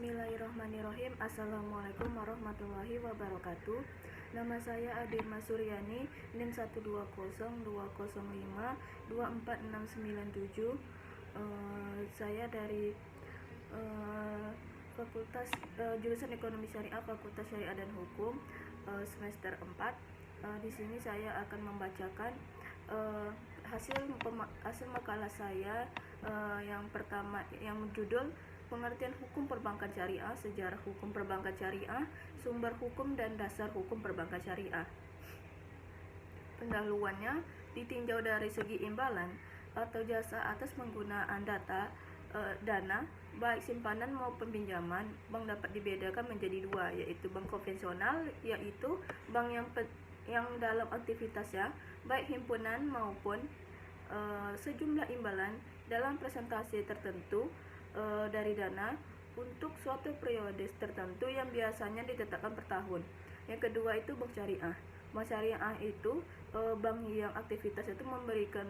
Bismillahirrahmanirrahim. Assalamualaikum warahmatullahi wabarakatuh. Nama saya Adirma Suryani, NIM 12020524697. Saya dari Fakultas jurusan Ekonomi Syariah, Fakultas Syariah dan Hukum, semester 4. Di sini saya akan membacakan hasil makalah saya yang pertama, yang judul Pengertian Hukum Perbankan Syariah, Sejarah Hukum Perbankan Syariah, Sumber Hukum dan Dasar Hukum Perbankan Syariah. Pendahuluannya ditinjau dari segi imbalan atau jasa atas penggunaan dana, baik simpanan maupun pinjaman. Bank dapat dibedakan menjadi dua, yaitu bank konvensional, yaitu bank yang dalam aktivitasnya baik himpunan maupun sejumlah imbalan dalam presentasi tertentu dari dana untuk suatu periode tertentu yang biasanya ditetapkan per tahun. Yang kedua itu bank syariah. Bank syariah itu bank yang aktivitas itu memberikan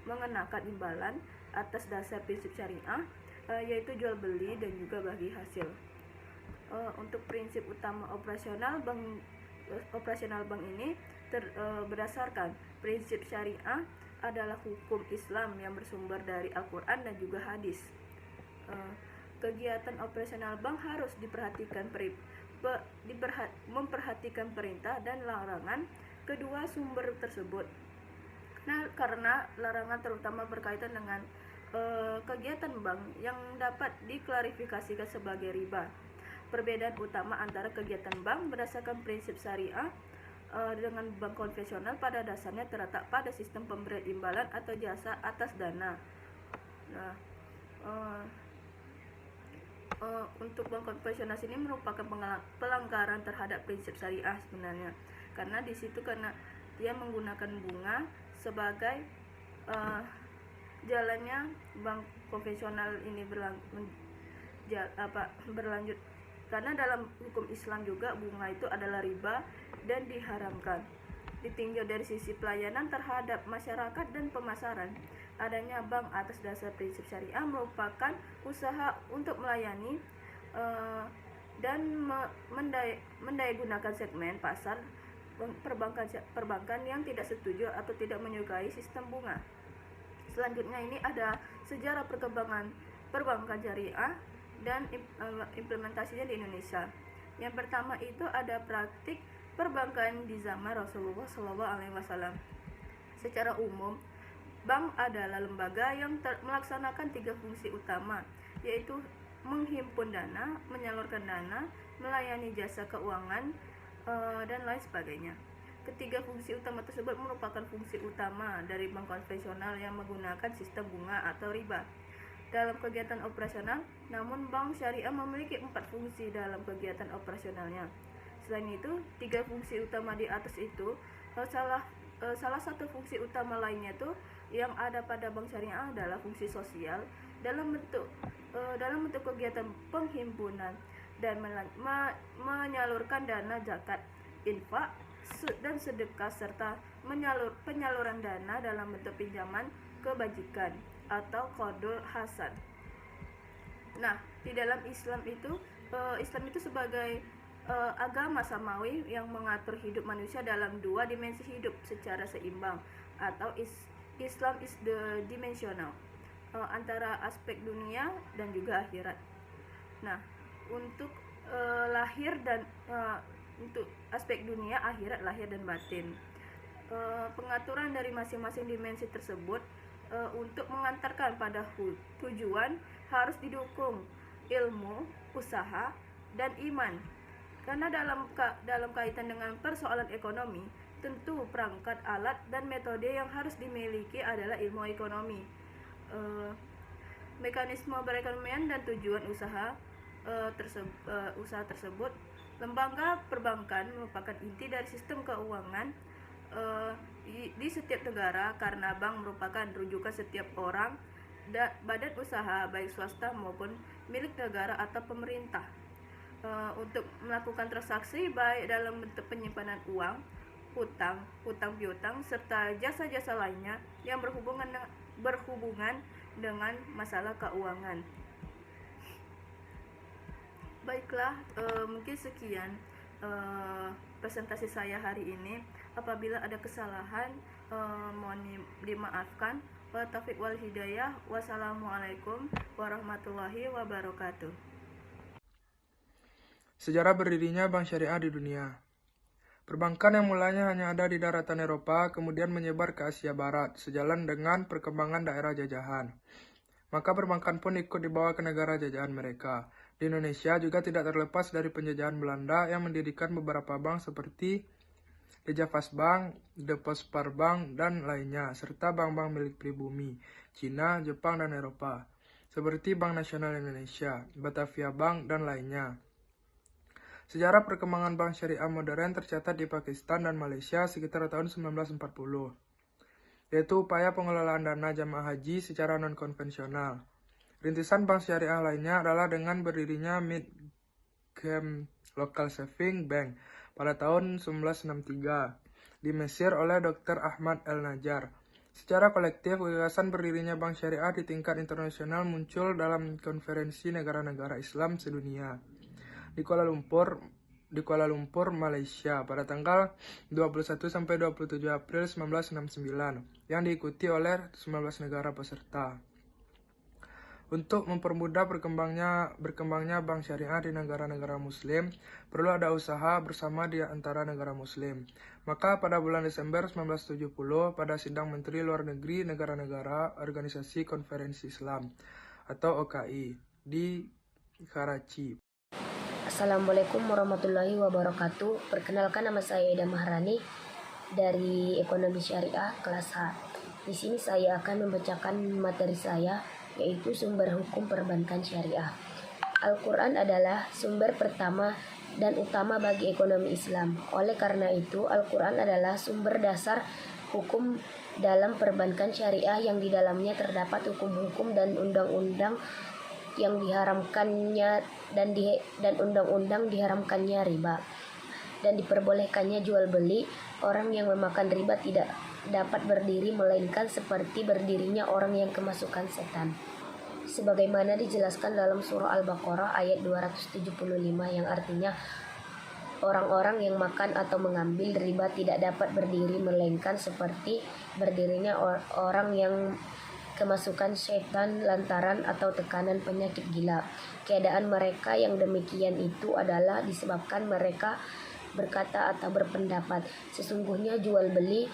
mengenakan imbalan atas dasar prinsip syariah, yaitu jual beli dan juga bagi hasil. Untuk prinsip utama operasional bank ini berdasarkan prinsip syariah adalah hukum Islam yang bersumber dari Al-Quran dan juga hadis. Kegiatan operasional bank harus memperhatikan perintah dan larangan kedua sumber tersebut. Nah, karena larangan terutama berkaitan dengan kegiatan bank yang dapat diklarifikasikan sebagai riba. Perbedaan utama antara kegiatan bank berdasarkan prinsip syariah dengan bank konvensional pada dasarnya terletak pada sistem pemberian imbalan atau jasa atas dana. Nah, untuk bank konvensional ini merupakan pelanggaran terhadap prinsip syariah sebenarnya, karena di situ karena dia menggunakan bunga sebagai jalannya bank konvensional ini berlanjut. Karena dalam hukum Islam juga bunga itu adalah riba dan diharamkan. Ditinjau dari sisi pelayanan terhadap masyarakat dan pemasaran, adanya bank atas dasar prinsip syariah merupakan usaha untuk melayani dan mendayagunakan segmen pasar perbankan yang tidak setuju atau tidak menyukai sistem bunga. Selanjutnya ini ada sejarah perkembangan perbankan syariah dan implementasinya di Indonesia. Yang pertama itu ada praktik perbankan di zaman Rasulullah SAW. Secara umum, bank adalah lembaga yang melaksanakan 3 fungsi utama, yaitu menghimpun dana, menyalurkan dana, melayani jasa keuangan, dan lain sebagainya. Ketiga fungsi utama tersebut merupakan fungsi utama dari bank konvensional yang menggunakan sistem bunga atau riba dalam kegiatan operasional. Namun bank syariah memiliki 4 fungsi dalam kegiatan operasionalnya. Selain itu, 3 fungsi utama di atas itu, salah satu fungsi utama lainnya tuh yang ada pada bank syariah adalah fungsi sosial dalam bentuk kegiatan penghimpunan dan menyalurkan dana zakat, infak, dan sedekah, serta penyaluran dana dalam bentuk pinjaman kebajikan atau qardul hasan. Nah, di dalam Islam itu sebagai agama samawi yang mengatur hidup manusia dalam 2 dimensi hidup secara seimbang, atau Islam is the dimensional antara aspek dunia dan juga akhirat. Nah, untuk untuk aspek dunia, akhirat, lahir dan batin. Pengaturan dari masing-masing dimensi tersebut untuk mengantarkan pada tujuan harus didukung ilmu, usaha, dan iman. Karena dalam kaitan dengan persoalan ekonomi, tentu perangkat alat dan metode yang harus dimiliki adalah ilmu ekonomi. Mekanisme perekonomian dan tujuan usaha tersebut. Lembaga perbankan merupakan inti dari sistem keuangan di setiap negara, karena bank merupakan rujukan setiap orang, badan usaha baik swasta maupun milik negara atau pemerintah untuk melakukan transaksi baik dalam bentuk penyimpanan uang, hutang piutang, serta jasa-jasa lainnya yang berhubungan dengan masalah keuangan. Baiklah, mungkin sekian presentasi saya hari ini. Apabila ada kesalahan, mohon dimaafkan. Wa taufiq wal hidayah. Wassalamualaikum warahmatullahi wabarakatuh. Sejarah berdirinya bank syariah di dunia. Perbankan yang mulanya hanya ada di daratan Eropa, kemudian menyebar ke Asia Barat, sejalan dengan perkembangan daerah jajahan. Maka perbankan pun ikut dibawa ke negara jajahan mereka. Di Indonesia juga tidak terlepas dari penjajahan Belanda yang mendirikan beberapa bank seperti The Javas Bank, The Postpar Bank, dan lainnya, serta bank-bank milik pribumi, Cina, Jepang, dan Eropa, seperti Bank Nasional Indonesia, Batavia Bank, dan lainnya. Sejarah perkembangan bank syariah modern tercatat di Pakistan dan Malaysia sekitar tahun 1940, yaitu upaya pengelolaan dana jamaah haji secara non-konvensional. Rintisan bank syariah lainnya adalah dengan berdirinya Midcamp Local Saving Bank pada tahun 1963 di Mesir oleh Dr. Ahmad El-Najjar. Secara kolektif, gagasan berdirinya bank syariah di tingkat internasional muncul dalam konferensi negara-negara Islam sedunia di Kuala Lumpur, Malaysia pada tanggal 21 sampai 27 April 1969 yang diikuti oleh 19 negara peserta. Untuk mempermudah berkembangnya bank syariah di negara-negara muslim, perlu ada usaha bersama di antara negara muslim. Maka pada bulan Desember 1970, pada sidang Menteri Luar Negeri negara-negara Organisasi Konferensi Islam atau OKI di Karachi. Assalamualaikum warahmatullahi wabarakatuh. Perkenalkan, nama saya Ida Maharani dari Ekonomi Syariah kelas H. Di sini saya akan membacakan materi saya, yaitu sumber hukum perbankan syariah. Al-Quran adalah sumber pertama dan utama bagi ekonomi Islam. Oleh karena itu, Al-Quran adalah sumber dasar hukum dalam perbankan syariah yang di dalamnya terdapat hukum-hukum dan undang-undang yang diharamkannya dan undang-undang diharamkannya riba dan diperbolehkannya jual beli. Orang yang memakan riba tidak dapat berdiri melainkan seperti berdirinya orang yang kemasukan setan, sebagaimana dijelaskan dalam surah Al-Baqarah ayat 275, yang artinya orang-orang yang makan atau mengambil riba tidak dapat berdiri melainkan seperti berdirinya orang yang kemasukan setan lantaran atau tekanan penyakit gila. Keadaan mereka yang demikian itu adalah disebabkan mereka berkata atau berpendapat, sesungguhnya jual beli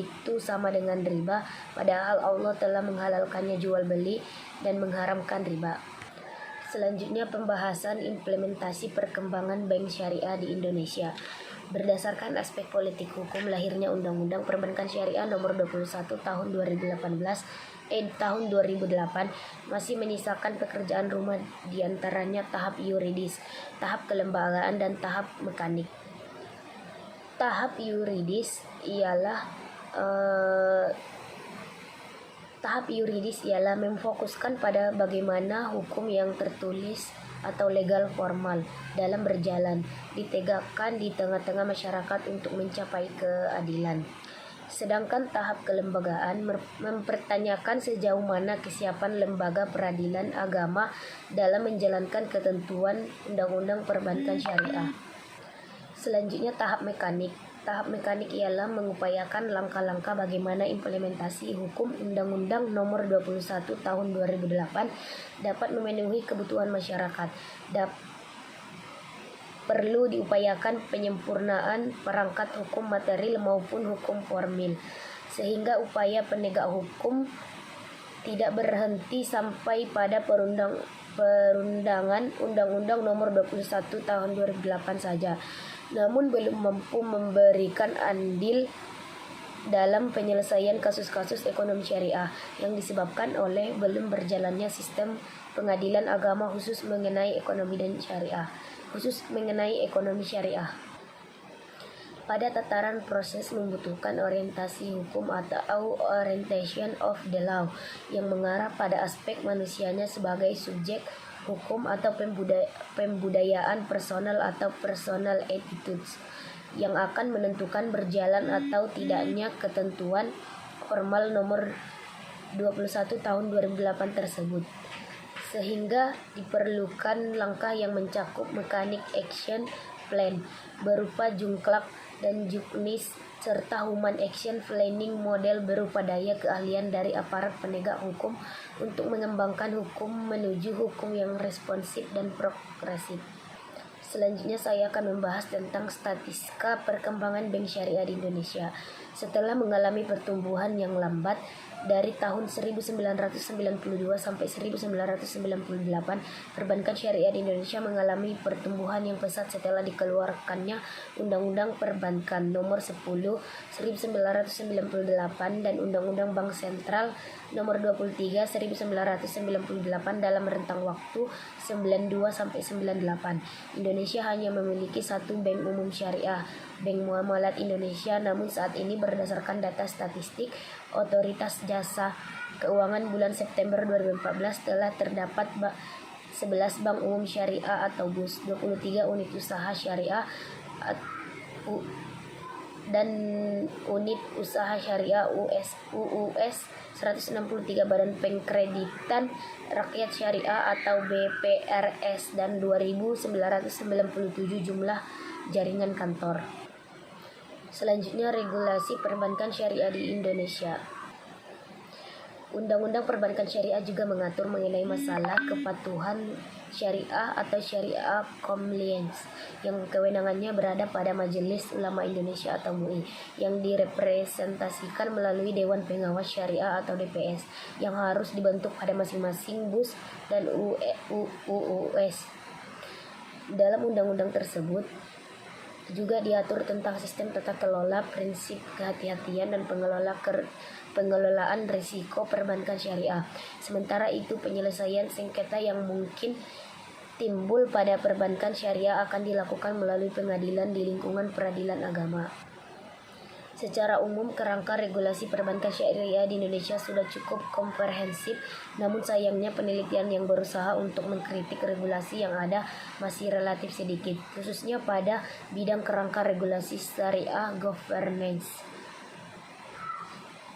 itu sama dengan riba, padahal Allah telah menghalalkannya jual beli dan mengharamkan riba. Selanjutnya, pembahasan implementasi perkembangan bank syariah di Indonesia. Berdasarkan aspek politik hukum, lahirnya Undang-Undang Perbankan Syariah Nomor 21 Tahun 2008 masih menyisakan pekerjaan rumah, diantaranya tahap yuridis, tahap kelembagaan, dan tahap mekanik. Tahap yuridis ialah memfokuskan pada bagaimana hukum yang tertulis atau legal formal dalam berjalan ditegakkan di tengah-tengah masyarakat untuk mencapai keadilan. Sedangkan tahap kelembagaan mempertanyakan sejauh mana kesiapan lembaga peradilan agama dalam menjalankan ketentuan Undang-Undang Perbankan Syariah. Selanjutnya, tahap mekanik. Tahap mekanik ialah mengupayakan langkah-langkah bagaimana implementasi hukum Undang-Undang Nomor 21 Tahun 2008 dapat memenuhi kebutuhan masyarakat. Perlu diupayakan penyempurnaan perangkat hukum material maupun hukum formil, sehingga upaya penegak hukum tidak berhenti sampai pada perundangan Undang-Undang Nomor 21 Tahun 2008 saja, namun belum mampu memberikan andil dalam penyelesaian kasus-kasus ekonomi syariah yang disebabkan oleh belum berjalannya sistem pengadilan agama khusus mengenai ekonomi syariah. Pada tataran proses membutuhkan orientasi hukum atau orientation of the law yang mengarah pada aspek manusianya sebagai subjek hukum atau pembudayaan personal atau personal attitudes yang akan menentukan berjalan atau tidaknya ketentuan formal nomor 21 tahun 2008 tersebut. Sehingga diperlukan langkah yang mencakup mechanic action plan berupa jungklak dan juknis serta human action planning model berupa daya keahlian dari aparat penegak hukum untuk mengembangkan hukum menuju hukum yang responsif dan progresif. Selanjutnya saya akan membahas tentang statistika perkembangan bank syariah di Indonesia. Setelah mengalami pertumbuhan yang lambat dari tahun 1992 sampai 1998, perbankan syariah di Indonesia mengalami pertumbuhan yang pesat setelah dikeluarkannya Undang-Undang Perbankan Nomor 10 1998 dan Undang-Undang Bank Sentral Nomor 23 1998 dalam rentang waktu 92 sampai 98. Indonesia hanya memiliki satu bank umum syariah, Bank Muamalat Indonesia, namun saat ini berdasarkan data statistik Otoritas Jasa Keuangan bulan September 2014 telah terdapat 11 bank umum syariah atau BUS, 23 unit usaha syariah dan unit usaha syariah UUS, 163 badan pengkreditan rakyat syariah atau BPRS, dan 2.997 jumlah jaringan kantor. Selanjutnya, regulasi perbankan syariah di Indonesia. Undang-Undang Perbankan Syariah juga mengatur mengenai masalah kepatuhan syariah atau syariah compliance yang kewenangannya berada pada Majelis Ulama Indonesia atau MUI yang direpresentasikan melalui Dewan Pengawas Syariah atau DPS yang harus dibentuk pada masing-masing BUS dan UUS. Dalam undang-undang tersebut juga diatur tentang sistem tata kelola, prinsip kehati-hatian, dan pengelolaan risiko perbankan syariah. Sementara itu, penyelesaian sengketa yang mungkin timbul pada perbankan syariah akan dilakukan melalui pengadilan di lingkungan peradilan agama. Secara umum, kerangka regulasi perbankan syariah di Indonesia sudah cukup komprehensif, namun sayangnya penelitian yang berusaha untuk mengkritik regulasi yang ada masih relatif sedikit, khususnya pada bidang kerangka regulasi syariah governance.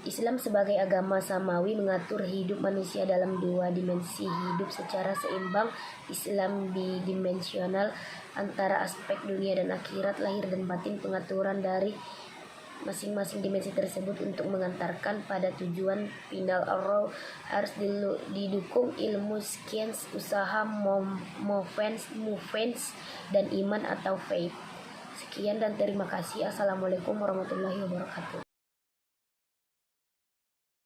Islam sebagai agama samawi mengatur hidup manusia dalam dua dimensi hidup secara seimbang. Islam bidimensional antara aspek dunia dan akhirat, lahir dan batin. Pengaturan dari masing-masing dimensi tersebut untuk mengantarkan pada tujuan final harus didukung ilmu sains, usaha, movens, dan iman atau faith. Sekian dan terima kasih. Assalamualaikum warahmatullahi wabarakatuh.